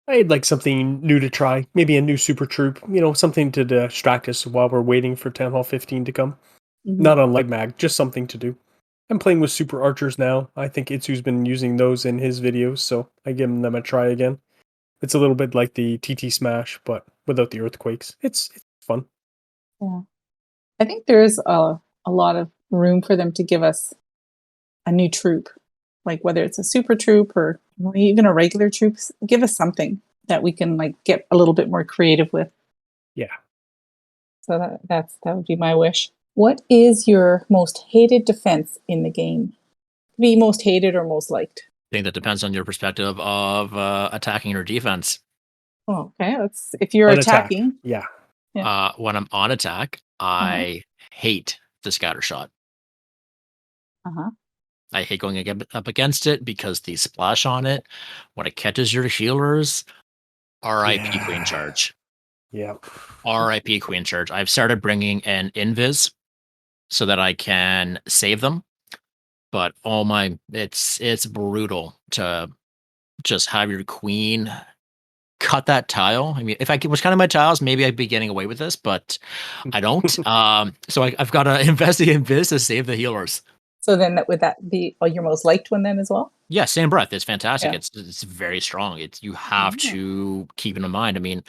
I'd like something new to try. Maybe a new super troop. Something to distract us while we're waiting for Town Hall 15 to come. Not on Light Mag, just something to do. I'm playing with super archers now. I think Itsu's been using those in his videos, so I give them a try again. It's a little bit like the TT Smash, but without the earthquakes. It's fun. Yeah. I think there is a lot of room for them to give us a new troop, like whether it's a super troop or even a regular troop. Give us something that we can get a little bit more creative with. Yeah. So that would be my wish. What is your most hated defense in the game? Be most hated or most liked? I think that depends on your perspective of attacking or defense. Oh, okay. If you're On attack. attacking. Yeah. When I'm on attack, I hate the scatter shot. Uh-huh. I hate going up against it because the splash on it, when it catches your healers, RIP Queen Charge. Yeah. RIP Queen Charge. I've started bringing an invis so that I can save them. But it's brutal to just have your queen cut that tile. I mean, if I was cutting my tiles, maybe I'd be getting away with this, but I don't. So I've got to investigate in this to save the healers. So then would that be your most liked one then as well? Yeah, same breath. It's fantastic. Yeah. It's very strong. You have Yeah. to keep it in mind. I mean,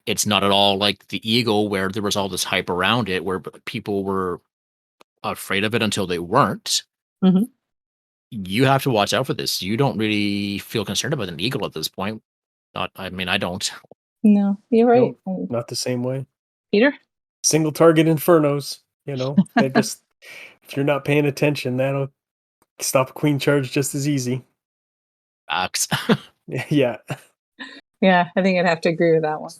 it's not at all like the Eagle where there was all this hype around it, where people were afraid of it until they weren't. Mhm. You have to watch out for this. You don't really feel concerned about an Eagle at this point. I mean, I don't. No, you're right. No, not the same way. Peter? Single target infernos, they just, if you're not paying attention, that'll stop a queen charge just as easy. Facts. Yeah. Yeah, I think I'd have to agree with that one.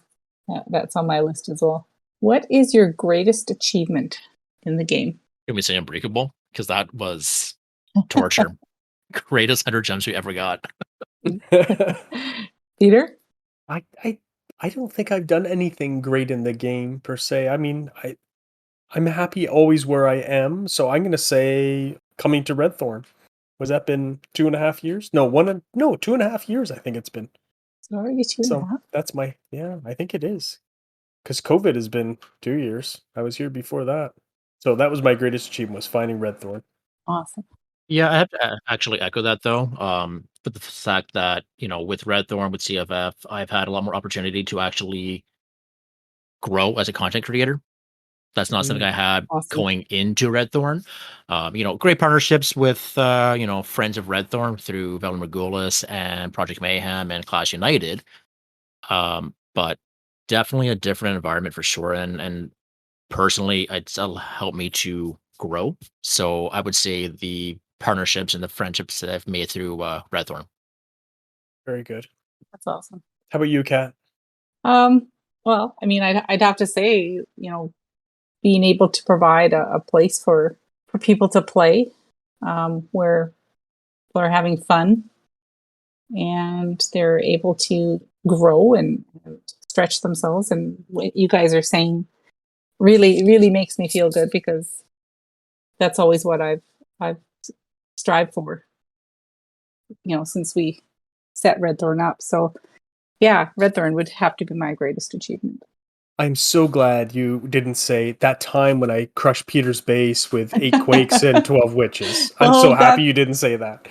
That's on my list as well. What is your greatest achievement in the game? Can we say Unbreakable? Because that was torture. Greatest 100 gems we ever got. Peter? I don't think I've done anything great in the game per se. I mean, I'm happy always where I am, so I'm gonna say coming to Redthorn. Was that been 2.5 years? No, 2.5 years. I think it's been. Sorry, two and a So half. that's I think it is. Because COVID has been 2 years. I was here before that. So that was my greatest achievement, was finding Redthorn. Awesome. Yeah, I have to actually echo that though. But the fact that, with Redthorn, with CFF, I've had a lot more opportunity to actually grow as a content creator. That's not something I had Awesome. going into Redthorn. Great partnerships with, friends of Redthorn through Velen Regulus and Project Mayhem and Clash United. But definitely a different environment for sure. And personally, it's helped me to grow. So I would say the partnerships and the friendships that I've made through Redthorn. Very good. That's awesome. How about you, Kat? Well, I mean, I'd have to say, being able to provide a place for people to play, where people are having fun and they're able to grow and stretch themselves. And what you guys are saying really, really makes me feel good, because that's always what I've strived for, since we set Redthorn up. So yeah, Redthorn would have to be my greatest achievement. I'm so glad you didn't say that time when I crushed Peter's base with 8 quakes and 12 witches. I'm so happy you didn't say that.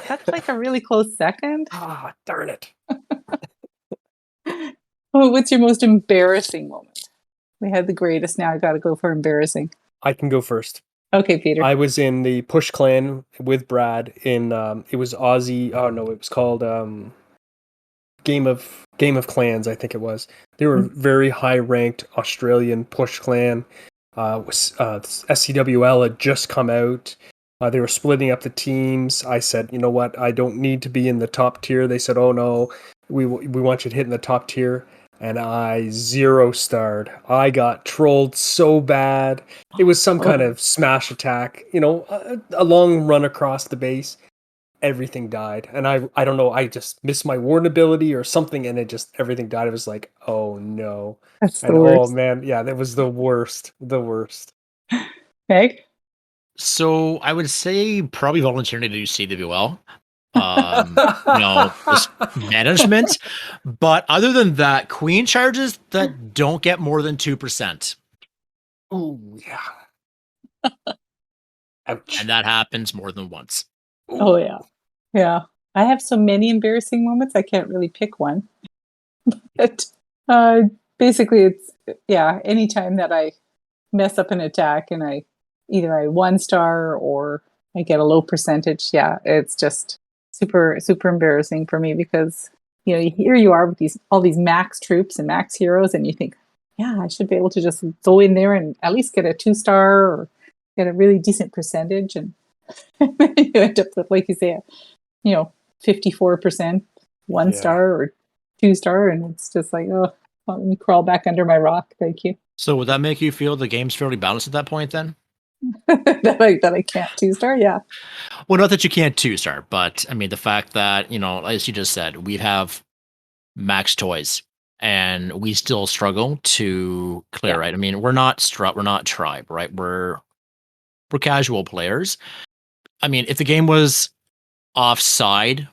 That's like a really close second. Ah, darn it. Oh, what's your most embarrassing moment? We had the greatest. Now I got to go for embarrassing. I can go first. Okay, Peter. I was in the Push Clan with Brad in it was Aussie. Oh no, it was called Game of Clans, I think it was. They were very high ranked Australian Push Clan. SCWL had just come out. They were splitting up the teams. I said, you know what? I don't need to be in the top tier. They said, oh no, we want you to hit in the top tier. And I 0-starred. I got trolled so bad. It was some kind of smash attack, a long run across the base. Everything died. And I don't know, I just missed my warden ability or something, and everything died. It was like, oh no. That's the And worst. oh man, yeah, that was the worst. The worst. Meg? So I would say probably volunteering to do CWL. Just management. But other than that, queen charges that don't get more than 2%. Oh yeah. Ouch. And that happens more than once. Oh yeah. Yeah. I have so many embarrassing moments, I can't really pick one. But basically it's anytime that I mess up an attack and I 1-star or I get a low percentage, it's just super, super embarrassing for me, because here you are with all these max troops and max heroes, and you think, I should be able to just go in there and at least get a 2-star or get a really decent percentage, and you end up with, like you say, 54% 1-star or 2-star, and it's just like, oh, let me crawl back under my rock, thank you. So would that make you feel the game's fairly balanced at that point then? that I can't 2-star, yeah. Well, not that you can't 2-star, but I mean the fact that, as you just said, we have max toys and we still struggle to clear, right? I mean, we're not tribe, right? We're casual players. I mean, if the game was offside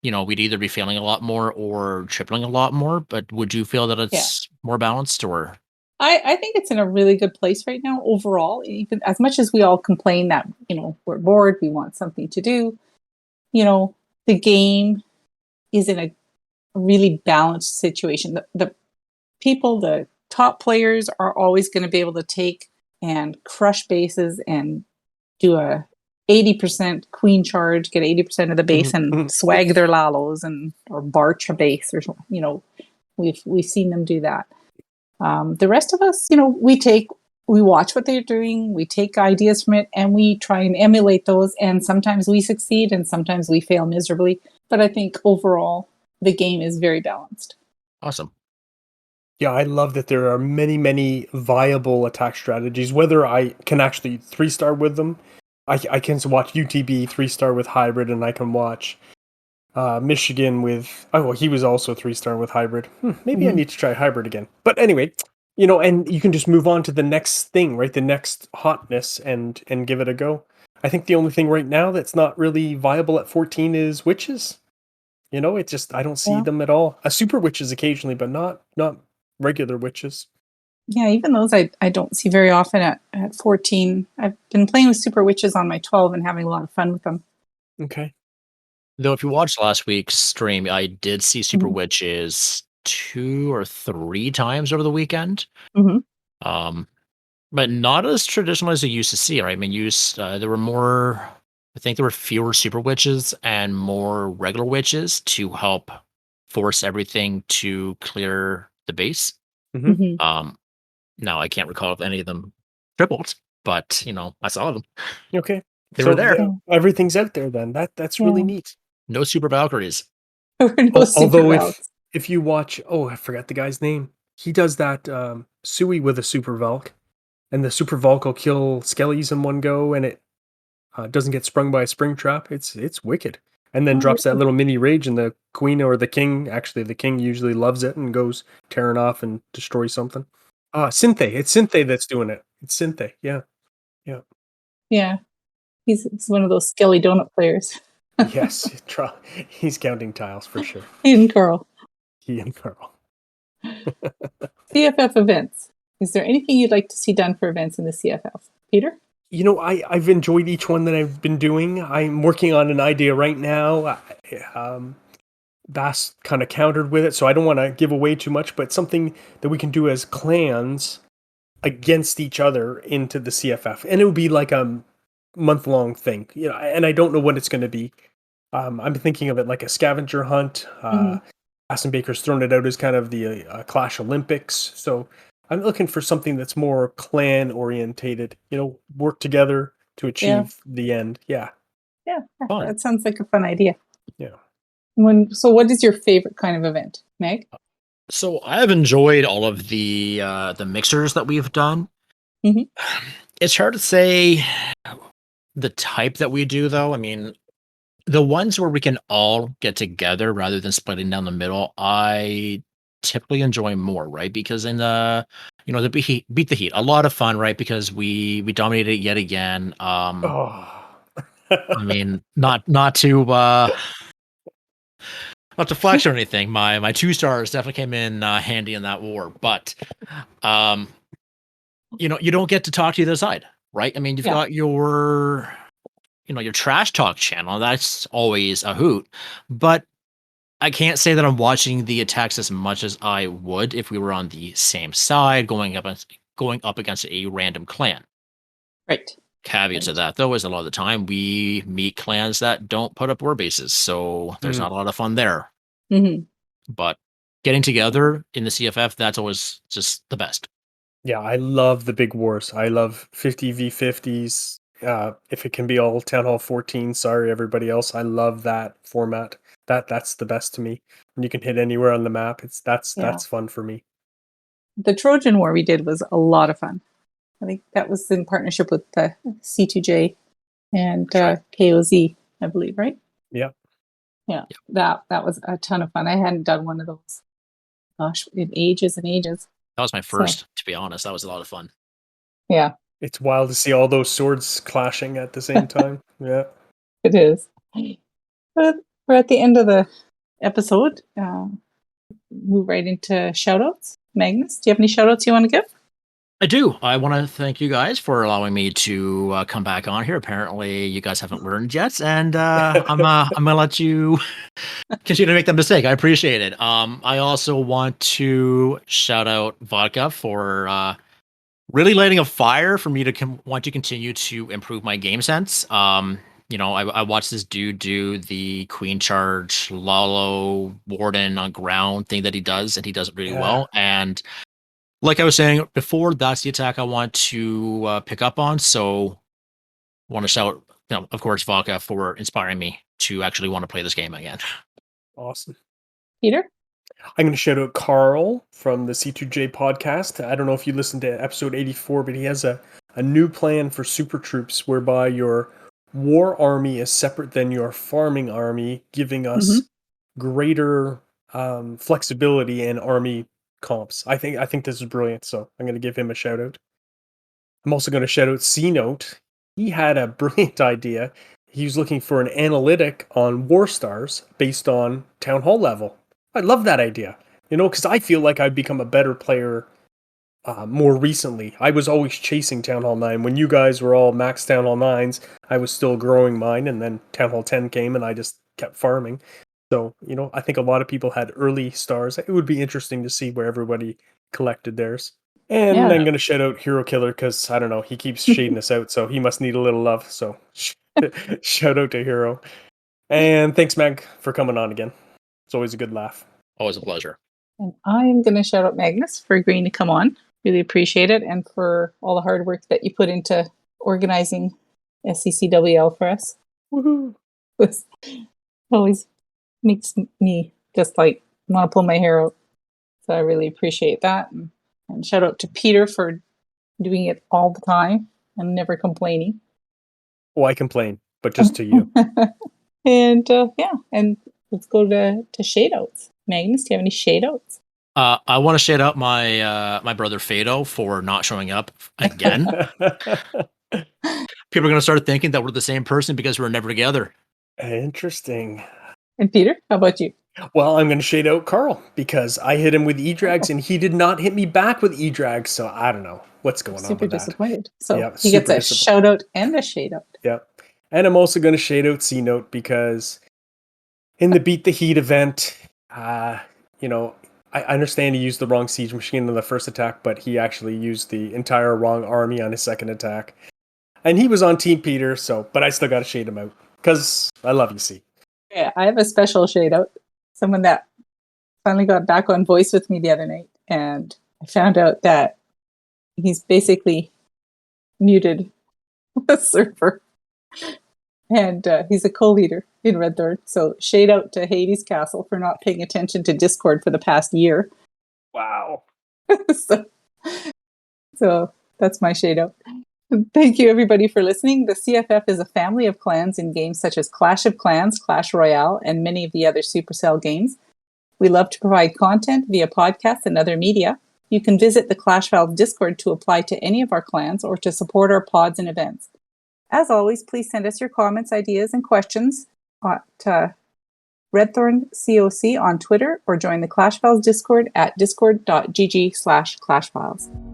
we'd either be failing a lot more or tripling a lot more. But would you feel that it's more balanced, or? I think it's in a really good place right now overall. Even as much as we all complain that, we're bored, we want something to do, the game is in a really balanced situation. The people, the top players are always going to be able to take and crush bases and do a 80% queen charge, get 80% of the base and swag their lalos or barch a base or something. We've seen them do that. The rest of us, we watch what they're doing, we take ideas from it, and we try and emulate those. And sometimes we succeed and sometimes we fail miserably. But I think overall, the game is very balanced. Awesome. Yeah, I love that there are many, many viable attack strategies, whether I can actually 3-star with them. I can watch UTB 3-star with hybrid, and I can watch Michigan with... Oh, well, he was also 3-star with hybrid. Maybe I need to try hybrid again. But anyway, and you can just move on to the next thing, right? The next hotness and give it a go. I think the only thing right now that's not really viable at 14 is witches. It just... I don't see them at all. Super witches occasionally, but not regular witches. Yeah, even those I don't see very often at 14. I've been playing with super witches on my 12 and having a lot of fun with them. Okay. Though if you watched last week's stream, I did see super witches 2 or 3 times over the weekend. But not as traditional as you used to see, right? I mean, there were more... I think there were fewer super witches and more regular witches to help force everything to clear the base. Now I can't recall if any of them tripled, but I saw them. Okay. They were there. Everything's out there then. That's really neat. No super Valkyries. Although if you watch, I forgot the guy's name. He does that Sui with a super Valk, and the super Valk will kill Skellies in one go, and it doesn't get sprung by a spring trap. It's wicked. And then drops that little mini rage, and the queen or the king, actually the king usually loves it and goes tearing off and destroys something. Synthe. It's Synthe that's doing it. It's Synthe. Yeah. Yeah. He's one of those Skelly donut players. Yes. He's counting tiles for sure. He and Carl. CFF events. Is there anything you'd like to see done for events in the CFF? Peter? I've enjoyed each one that I've been doing. I'm working on an idea right now. Bass kind of countered with it, so I don't want to give away too much, but something that we can do as clans against each other into the CFF. And it would be like a month-long thing. And I don't know what it's going to be. I'm thinking of it like a scavenger hunt. Aston Baker's thrown it out as kind of the Clash Olympics. So I'm looking for something that's more clan orientated, work together to achieve the end. Yeah. Yeah. That sounds like a fun idea. Yeah. So what is your favorite kind of event, Meg? So I have enjoyed all of the mixers that we've done. It's hard to say the type that we do, though. I mean, the ones where we can all get together rather than splitting down the middle, I typically enjoy more, right? Because in the beat the heat, a lot of fun, right? Because we dominated it yet again. I mean, not to flex or anything. My 2 stars definitely came in handy in that war, but you don't get to talk to the other side, right? I mean, you've got your trash talk channel. That's always a hoot, but I can't say that I'm watching the attacks as much as I would if we were on the same side, going up against a random clan. Right. Caveat to that, though, is a lot of the time we meet clans that don't put up war bases, so there's not a lot of fun there. But getting together in the CFF, that's always just the best. Yeah, I love the big wars. I love 50v50s. If it can be all Town Hall 14, sorry everybody else. I love that format. That's the best to me. When you can hit anywhere on the map, that's fun for me. The Trojan War we did was a lot of fun. I think that was in partnership with C2J and KOZ, I believe, right? Yeah. Yeah, that was a ton of fun. I hadn't done one of those, gosh, in ages and ages. That was my first, to be honest. That was a lot of fun. Yeah. It's wild to see all those swords clashing at the same time. Yeah. It is. But we're at the end of the episode. Move right into shoutouts. Magnus, do you have any shoutouts you want to give? I do. I want to thank you guys for allowing me to come back on here. Apparently, you guys haven't learned yet, and I'm gonna let you continue to make that mistake. I appreciate it. I also want to shout out Vodka for really lighting a fire for me to want to continue to improve my game sense. I watched this dude do the Queen Charge Lalo Warden on ground thing that he does, and he does it really well. And like I was saying before, that's the attack I want to pick up on. So I want to shout, of course, Vodka for inspiring me to actually want to play this game again. Awesome. Peter? I'm going to shout out Carl from the C2J podcast. I don't know if you listened to episode 84, but he has a new plan for Super Troops whereby your war army is separate than your farming army, giving us greater flexibility in army comps. I think this is brilliant, so I'm going to give him a shout out. I'm also going to shout out C-Note. He had a brilliant idea. He was looking for an analytic on War Stars based on Town Hall level. I love that idea, because I feel like I've become a better player more recently. I was always chasing Town Hall 9. When you guys were all max Town Hall 9s, I was still growing mine, and then Town Hall 10 came, and I just kept farming. So, I think a lot of people had early stars. It would be interesting to see where everybody collected theirs. And Yeah. I'm going to shout out Hero Killer because, I don't know, he keeps shading us out, so he must need a little love. So, shout out to Hero. And thanks, Mag, for coming on again. It's always a good laugh. Always a pleasure. And I'm going to shout out Magnus for agreeing to come on. Really appreciate it, and for all the hard work that you put into organizing SCCWL for us. Woohoo! It always makes me just like want to pull my hair out. So I really appreciate that. And shout out to Peter for doing it all the time and never complaining. Oh, I complain, but just to you. And and let's go to shade outs. Magnus, do you have any shade outs? I want to shout out my brother Fado for not showing up again. People are going to start thinking that we're the same person because we're never together. Interesting. And Peter, how about you? Well, I'm going to shade out Carl because I hit him with E-Drags and he did not hit me back with E-Drags. So I don't know what's going on Super with that. disappointed. So Yeah, he gets super a shout out and a shade out. Yep. And I'm also going to shade out C-Note because in the Beat the Heat event, I understand he used the wrong siege machine in the first attack, but he actually used the entire wrong army on his second attack. And he was on Team Peter, but I still got to shade him out because I love you, C. Yeah, I have a special shade out. Someone that finally got back on voice with me the other night, and I found out that he's basically muted the server. And he's a co-leader in Red Thorn. So shade out to Hades Castle for not paying attention to Discord for the past year. Wow. so that's my shade out. Thank you, everybody, for listening. The CFF is a family of clans in games such as Clash of Clans, Clash Royale, and many of the other Supercell games. We love to provide content via podcasts and other media. You can visit the Clash Valve Discord to apply to any of our clans or to support our pods and events. As always, please send us your comments, ideas, and questions at RedthornCOC on Twitter or join the Clash Files Discord at discord.gg/ClashFiles.